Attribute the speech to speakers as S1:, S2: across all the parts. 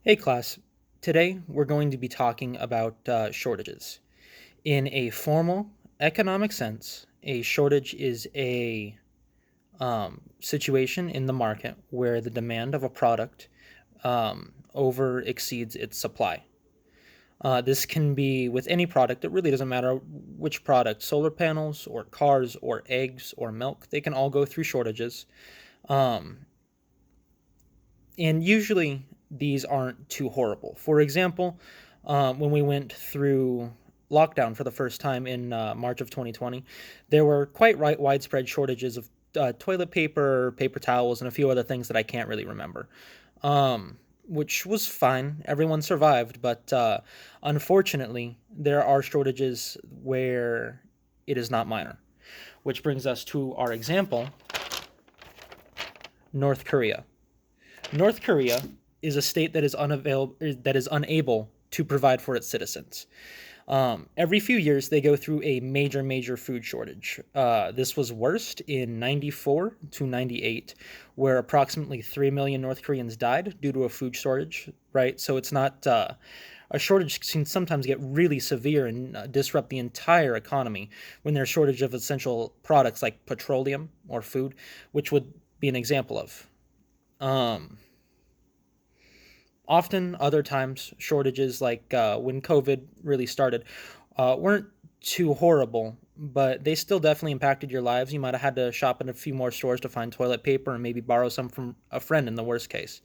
S1: Hey class, today we're going to be talking about shortages. In a formal economic sense, a shortage is a situation in the market where the demand of a product over exceeds its supply. This can be with any product. It really doesn't matter which product, solar panels or cars or eggs or milk, they can all go through shortages. Um, and usually these aren't too horrible. For example, when we went through lockdown for the first time in March of 2020, there were quite widespread shortages of toilet paper, paper towels, and a few other things that I can't really remember. Which was fine. Everyone survived, but unfortunately, there are shortages where it is not minor. Which brings us to our example, North Korea. North Korea is a state that is unable to provide for its citizens. Every few years, they go through a major food shortage. This was worst in 94 to 98, where approximately 3 million North Koreans died due to a food shortage, right? So it's not. A shortage can sometimes get really severe and disrupt the entire economy when there's a shortage of essential products like petroleum or food, which would be an example of. Um, Often, other times, shortages like when COVID really started weren't too horrible, but they still definitely impacted your lives. You might have had to shop in a few more stores to find toilet paper and maybe borrow some from a friend in the worst case.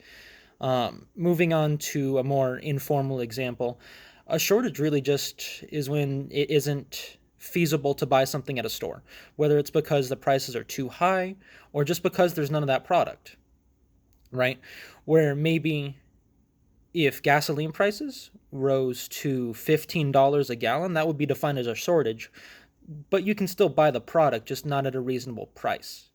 S1: Moving on to a more informal example, a shortage really just is when it isn't feasible to buy something at a store, whether it's because the prices are too high or just because there's none of that product, right? Where maybe if gasoline prices rose to $15 a gallon, that would be defined as a shortage, but you can still buy the product, just not at a reasonable price.